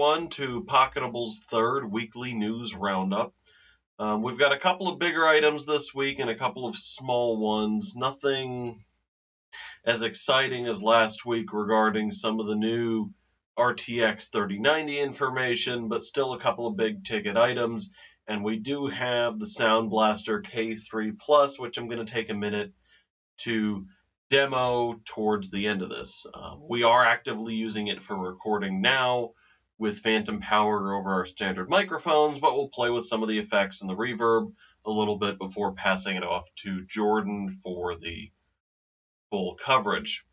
everyone, to Pocketables' third weekly news roundup. We've got a couple of bigger items this week and a couple of small ones. Nothing as exciting as last week regarding some of the new RTX 3090 information, but still a couple of big ticket items. And we do have the Sound Blaster K3 Plus, which I'm going to take a minute to demo towards the end of this. We are actively using it for recording now with phantom power over our standard microphones, but we'll play with some of the effects and the reverb a little bit before passing it off to Jordan for the full coverage.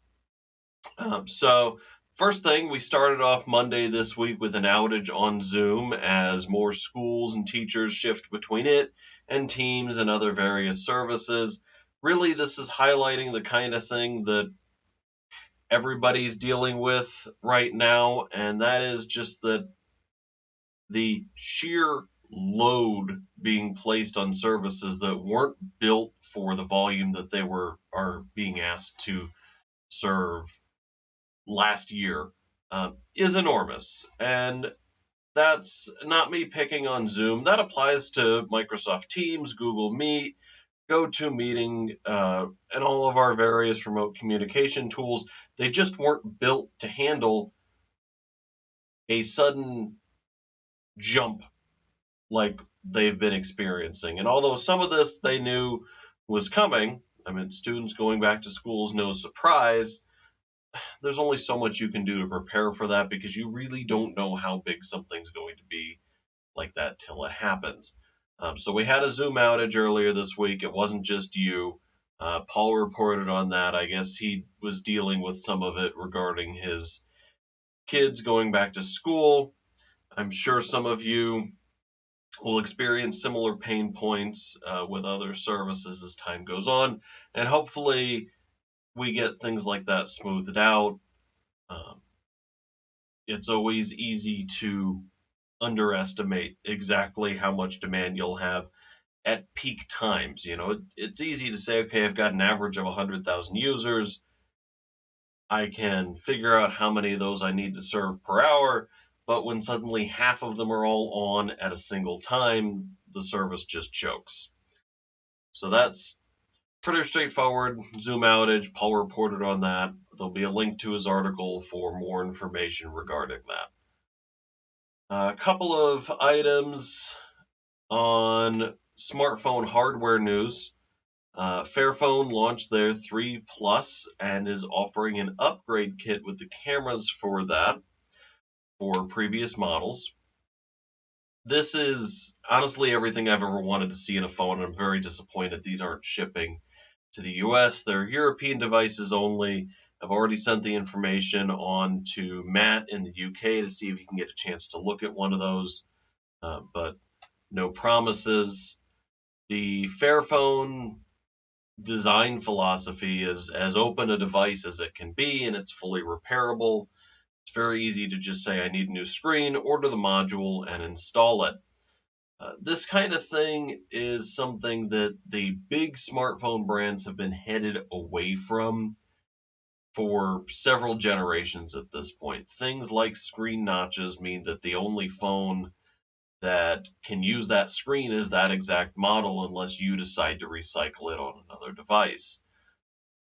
So first thing, we started off Monday this week with an outage on Zoom as more schools and teachers shift between it and Teams and other various services. Really, this is highlighting the kind of thing that everybody's dealing with right now, and that is just that the sheer load being placed on services that weren't built for the volume that they are being asked to serve last year is enormous. And that's not me picking on Zoom. That applies to Microsoft Teams, Google Meet, GoToMeeting, and all of our various remote communication tools. They just weren't built to handle a sudden jump like they've been experiencing. And although some of this they knew was coming, I mean, students going back to school is no surprise, there's only so much you can do to prepare for that because you really don't know how big something's going to be like that till it happens. So we had a Zoom outage earlier this week. It wasn't just you. Paul reported on that. I guess he was dealing with some of it regarding his kids going back to school. I'm sure some of you will experience similar pain points with other services as time goes on, and hopefully we get things like that smoothed out. It's always easy to underestimate exactly how much demand you'll have at peak times. You know, it's easy to say, okay, I've got an average of 100,000 users. I can figure out how many of those I need to serve per hour. But when suddenly half of them are all on at a single time, the service just chokes. So that's pretty straightforward. Zoom outage. Paul reported on that. There'll be a link to his article for more information regarding that. A couple of items on smartphone hardware news. Fairphone launched their 3 Plus and is offering an upgrade kit with the cameras for that for previous models. This is honestly everything I've ever wanted to see in a phone, and I'm very disappointed these aren't shipping to the US. They're European devices only. I've already sent the information on to Matt in the UK to see if he can get a chance to look at one of those, but no promises. The Fairphone design philosophy is as open a device as it can be, and it's fully repairable. It's very easy to just say, I need a new screen, order the module, and install it. This kind of thing is something that the big smartphone brands have been headed away from for several generations at this point. Things like screen notches mean that the only phone that can use that screen is that exact model unless you decide to recycle it on another device.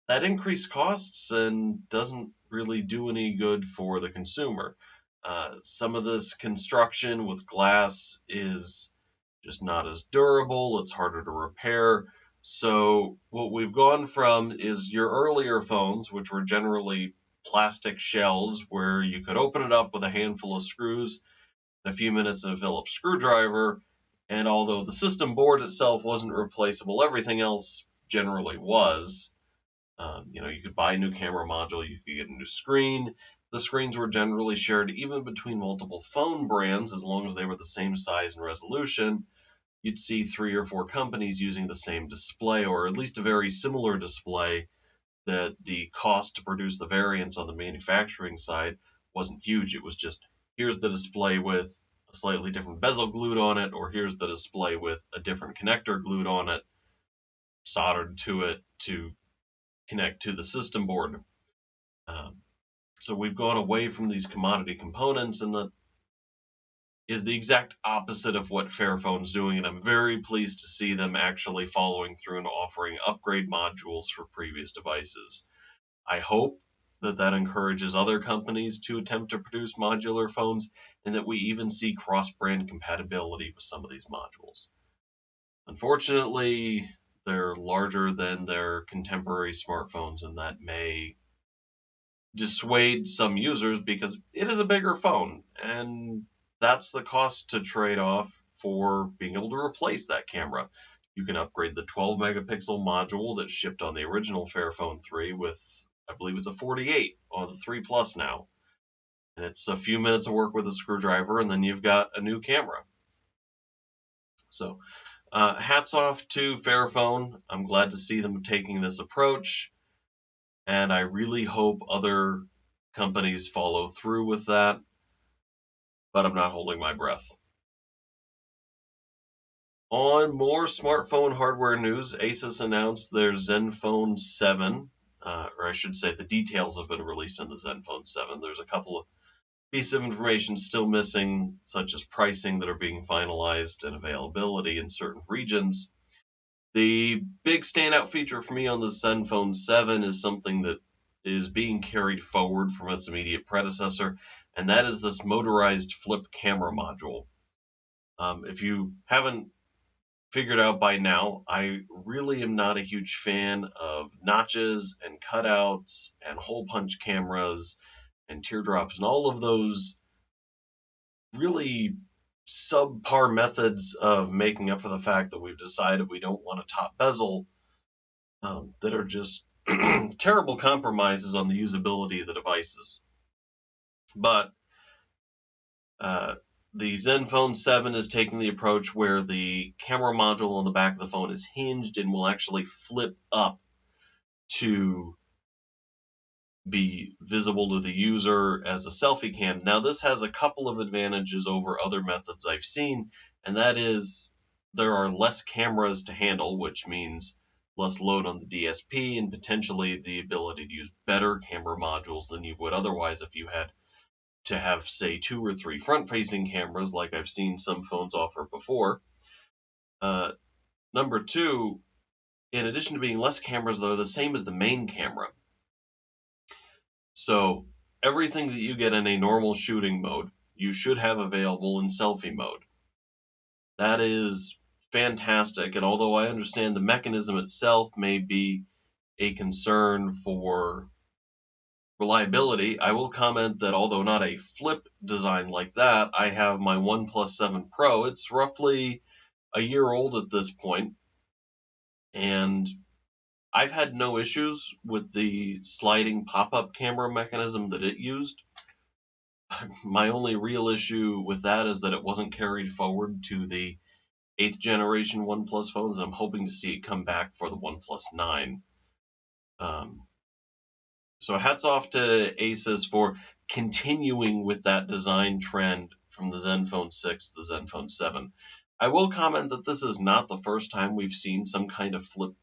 That increased costs and doesn't really do any good for the consumer. Some of this construction with glass is just not as durable. It's harder to repair. So what we've gone from is your earlier phones, which were generally plastic shells where you could open it up with a handful of screws, in a few minutes, and a Phillips screwdriver. And although the system board itself wasn't replaceable, everything else generally was. You could buy a new camera module, you could get a new screen. The screens were generally shared even between multiple phone brands as long as they were the same size and resolution. You'd see 3 or 4 companies using the same display, or at least a very similar display, that the cost to produce the variants on the manufacturing side wasn't huge. It was just, here's the display with a slightly different bezel glued on it, or here's the display with a different connector glued on it, soldered to it to connect to the system board. So we've gone away from these commodity components, and the is the exact opposite of what Fairphone's doing, and I'm very pleased to see them actually following through and offering upgrade modules for previous devices. I hope that encourages other companies to attempt to produce modular phones, and that we even see cross-brand compatibility with some of these modules. Unfortunately, they're larger than their contemporary smartphones, and that may dissuade some users because it is a bigger phone, and that's the cost to trade off for being able to replace that camera. You can upgrade the 12 megapixel module that shipped on the original Fairphone 3 with, I believe it's a 48 on the 3 Plus now. And it's a few minutes of work with a screwdriver, and then you've got a new camera. So hats off to Fairphone. I'm glad to see them taking this approach, and I really hope other companies follow through with that, but I'm not holding my breath. On more smartphone hardware news, Asus announced their Zenphone 7, or I should say the details have been released on the Zenphone 7. There's a couple of pieces of information still missing, such as pricing that are being finalized and availability in certain regions. The big standout feature for me on the Zenphone 7 is something that is being carried forward from its immediate predecessor, and that is this motorized flip camera module. If you haven't figured out by now, I really am not a huge fan of notches and cutouts and hole punch cameras and teardrops and all of those really subpar methods of making up for the fact that we've decided we don't want a top bezel, that are just terrible compromises on the usability of the devices. But the Zenphone 7 is taking the approach where the camera module on the back of the phone is hinged and will actually flip up to be visible to the user as a selfie cam. Now, this has a couple of advantages over other methods I've seen, and that is there are less cameras to handle, which means less load on the DSP and potentially the ability to use better camera modules than you would otherwise if you had to have, say, 2 or 3 front-facing cameras like I've seen some phones offer before. Number 2, in addition to being less cameras, they're the same as the main camera. So everything that you get in a normal shooting mode, you should have available in selfie mode. That is fantastic, and although I understand the mechanism itself may be a concern for reliability, I will comment that although not a flip design like that, I have my OnePlus 7 Pro. It's roughly a year old at this point, and I've had no issues with the sliding pop-up camera mechanism that it used. My only real issue with that is that it wasn't carried forward to the 8th generation OnePlus phones, and I'm hoping to see it come back for the OnePlus 9. So hats off to Asus for continuing with that design trend from the Zenphone 6 to the Zenphone 7. I will comment that this is not the first time we've seen some kind of flip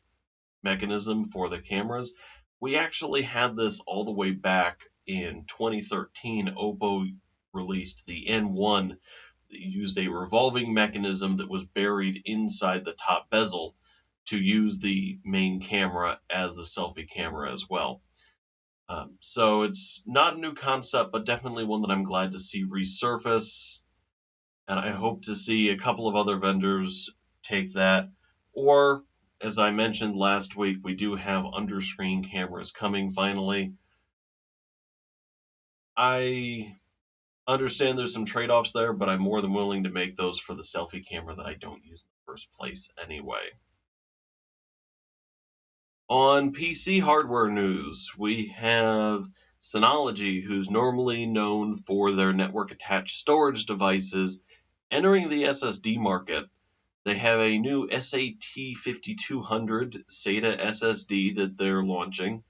mechanism for the cameras. We actually had this all the way back in 2013. Oppo released the N1 that used a revolving mechanism that was buried inside the top bezel to use the main camera as the selfie camera as well. So it's not a new concept, but definitely one that I'm glad to see resurface. And I hope to see a couple of other vendors take that. Or, as I mentioned last week, we do have under-screen cameras coming finally. I understand there's some trade-offs there, but I'm more than willing to make those for the selfie camera that I don't use in the first place anyway. On PC hardware news, we have Synology, who's normally known for their network-attached storage devices, entering the SSD market. They have a new SAT5200 SATA SSD that they're launching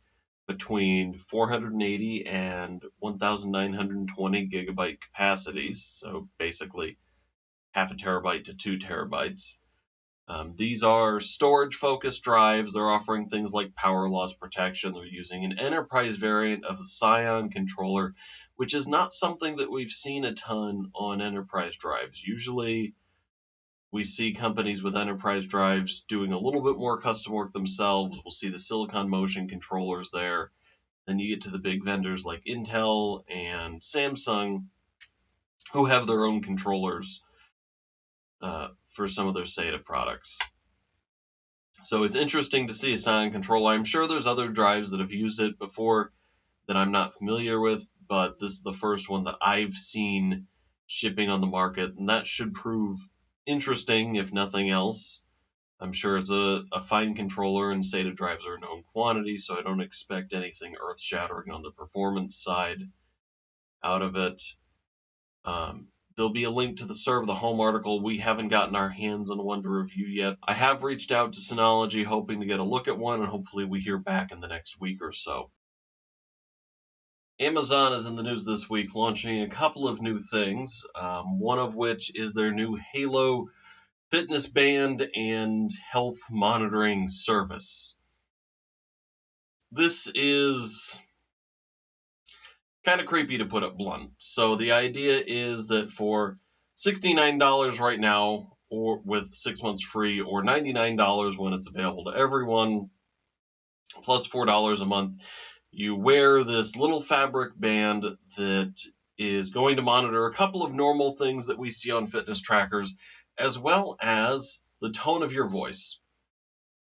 between 480 and 1920 gigabyte capacities, so basically half a terabyte to 2 terabytes. These are storage-focused drives. They're offering things like power loss protection. They're using an enterprise variant of a Scion controller, which is not something that we've seen a ton on enterprise drives. Usually, we see companies with enterprise drives doing a little bit more custom work themselves. We'll see the Silicon Motion controllers there. Then you get to the big vendors like Intel and Samsung, who have their own controllers for some of their SATA products. So it's interesting to see a Scion controller. I'm sure there's other drives that have used it before that I'm not familiar with, but this is the first one that I've seen shipping on the market, and that should prove interesting, if nothing else. I'm sure it's a fine controller, and SATA drives are a known quantity, so I don't expect anything earth-shattering on the performance side out of it. There'll be a link to the Serve the Home article. We haven't gotten our hands on one to review yet. I have reached out to Synology hoping to get a look at one, and hopefully we hear back in the next week or so. Amazon is in the news this week, launching a couple of new things, one of which is their new Halo fitness band and health monitoring service. This is kind of creepy, to put it blunt. So the idea is that for $69 right now, or with 6 months free, or $99 when it's available to everyone, plus $4 a month, you wear this little fabric band that is going to monitor a couple of normal things that we see on fitness trackers, as well as the tone of your voice.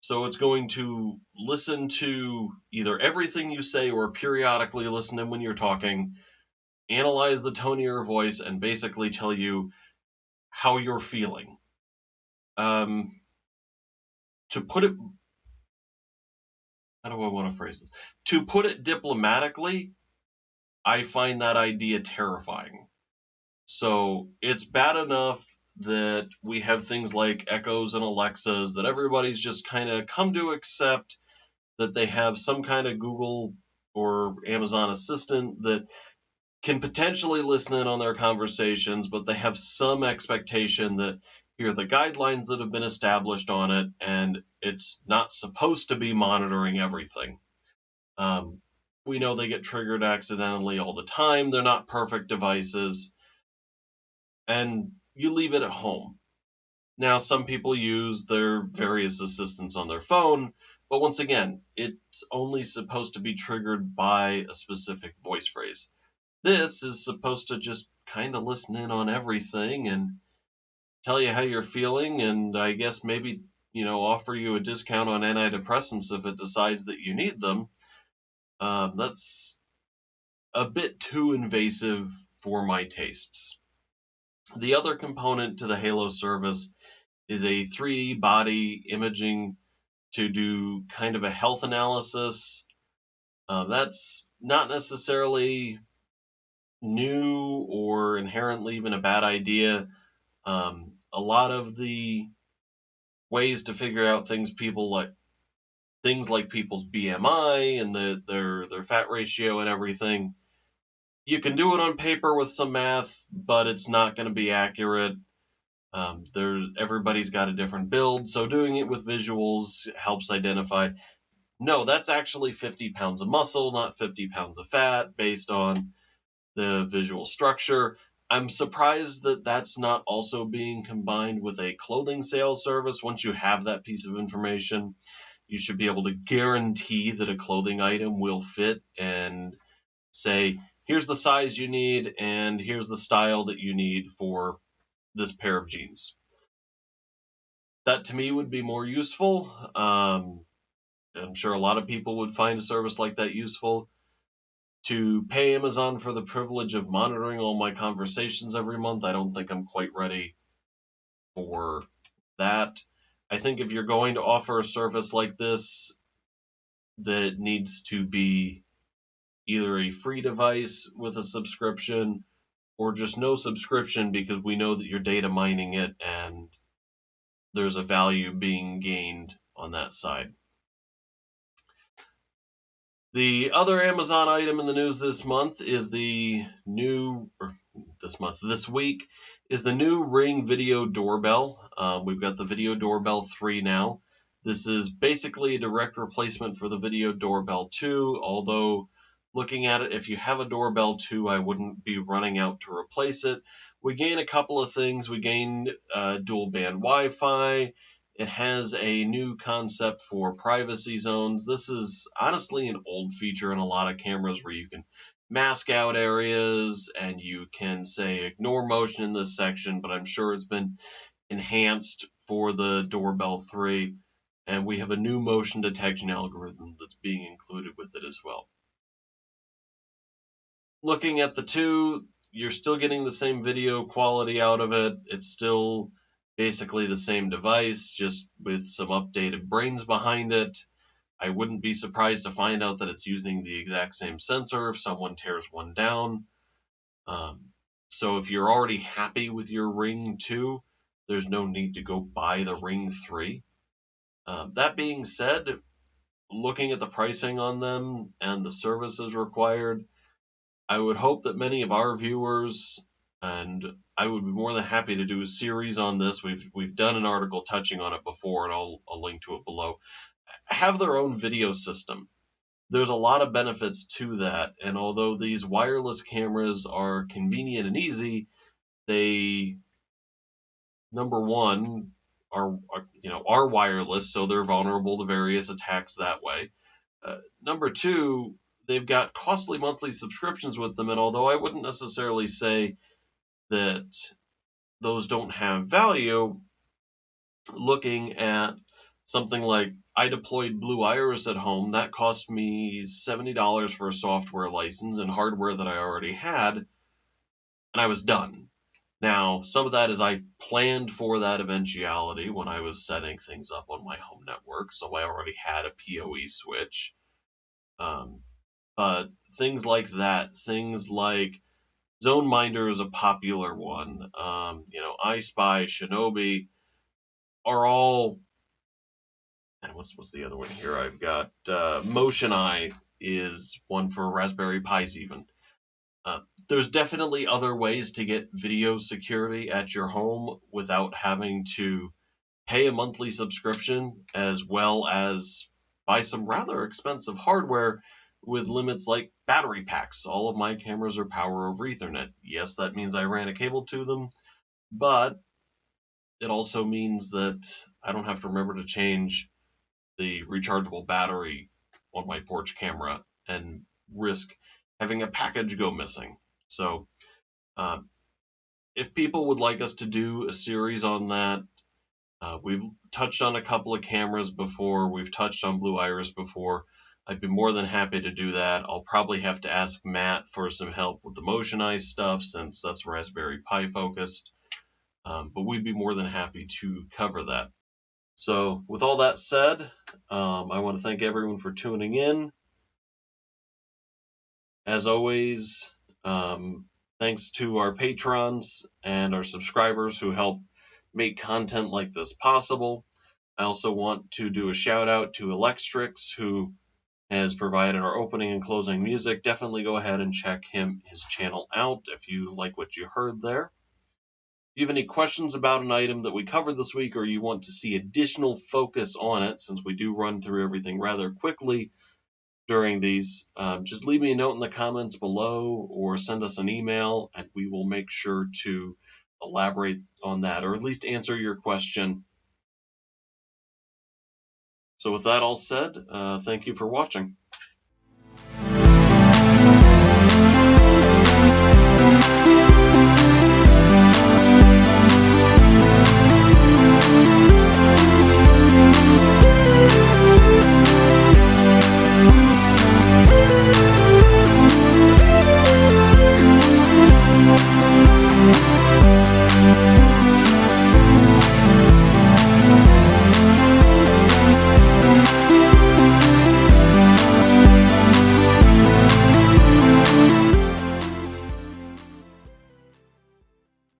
So it's going to listen to either everything you say or periodically listen in when you're talking, analyze the tone of your voice, and basically tell you how you're feeling. To put it, how do I want to phrase this? To put it diplomatically, I find that idea terrifying. So it's bad enough that we have things like Echoes and Alexas that everybody's just kind of come to accept that they have some kind of Google or Amazon assistant that can potentially listen in on their conversations, but they have some expectation that here are the guidelines that have been established on it, and it's not supposed to be monitoring everything. We know they get triggered accidentally all the time. They're not perfect devices. And you leave it at home. Now, some people use their various assistants on their phone, but once again, it's only supposed to be triggered by a specific voice phrase. This is supposed to just kind of listen in on everything and tell you how you're feeling, and I guess maybe, offer you a discount on antidepressants if it decides that you need them. That's a bit too invasive for my tastes. The other component to the Halo service is a 3D body imaging to do kind of a health analysis. That's not necessarily new or inherently even a bad idea. A lot of the ways to figure out things like people's BMI and their fat ratio and everything, you can do it on paper with some math, but it's not going to be accurate. Everybody's got a different build, so doing it with visuals helps identify, no, that's actually 50 pounds of muscle, not 50 pounds of fat, based on the visual structure. I'm surprised that that's not also being combined with a clothing sales service. Once you have that piece of information, you should be able to guarantee that a clothing item will fit and say, here's the size you need and here's the style that you need for this pair of jeans. That to me would be more useful. I'm sure a lot of people would find a service like that useful. To pay Amazon for the privilege of monitoring all my conversations every month, I don't think I'm quite ready for that. I think if you're going to offer a service like this that needs to be either a free device with a subscription or just no subscription, because we know that you're data mining it and there's a value being gained on that side. The other Amazon item in the news this week is the new Ring video doorbell. We've got the Video Doorbell 3 now. This is basically a direct replacement for the Video Doorbell 2, although looking at it, if you have a Doorbell 2, I wouldn't be running out to replace it. We gain a couple of things. We gain dual band Wi-Fi. It has a new concept for privacy zones. This is honestly an old feature in a lot of cameras where you can mask out areas and you can say ignore motion in this section, but I'm sure it's been enhanced for the Doorbell 3, and we have a new motion detection algorithm that's being included with it as well. Looking at the 2, you're still getting the same video quality out of it. It's still basically the same device, just with some updated brains behind it. I wouldn't be surprised to find out that it's using the exact same sensor if someone tears one down. So if you're already happy with your Ring 2, there's no need to go buy the Ring 3. That being said, looking at the pricing on them and the services required, I would hope that many of our viewers, and I would be more than happy to do a series on this. We've done an article touching on it before, and I'll link to it below. Have their own video system. There's a lot of benefits to that, and although these wireless cameras are convenient and easy, they, number one, are wireless, so they're vulnerable to various attacks that way. Number two, they've got costly monthly subscriptions with them, and although I wouldn't necessarily say that those don't have value, looking at something like I deployed Blue Iris at home, that cost me $70 for a software license and hardware that I already had, and I was done. Now, some of that is I planned for that eventuality when I was setting things up on my home network, so I already had a PoE switch. But things like that, things like ZoneMinder is a popular one. I Spy, Shinobi are all. And what's the other one here? I've got Motion Eye is one for Raspberry Pis even. There's definitely other ways to get video security at your home without having to pay a monthly subscription, as well as buy some rather expensive hardware with limits like battery packs. All of my cameras are power over Ethernet. Yes, that means I ran a cable to them, but it also means that I don't have to remember to change the rechargeable battery on my porch camera and risk having a package go missing. So if people would like us to do a series on that, we've touched on a couple of cameras before. We've touched on Blue Iris before. I'd be more than happy to do that. I'll probably have to ask Matt for some help with the Motion Eye stuff since that's Raspberry Pi focused. But we'd be more than happy to cover that. So with all that said, I want to thank everyone for tuning in. As always, thanks to our patrons and our subscribers who help make content like this possible. I also want to do a shout out to Electrix, who has provided our opening and closing music. Definitely go ahead and check his channel out if you like what you heard there. If you have any questions about an item that we covered this week, or you want to see additional focus on it, since we do run through everything rather quickly during these, just leave me a note in the comments below or send us an email, and we will make sure to elaborate on that, or at least answer your question. So with that all said, thank you for watching.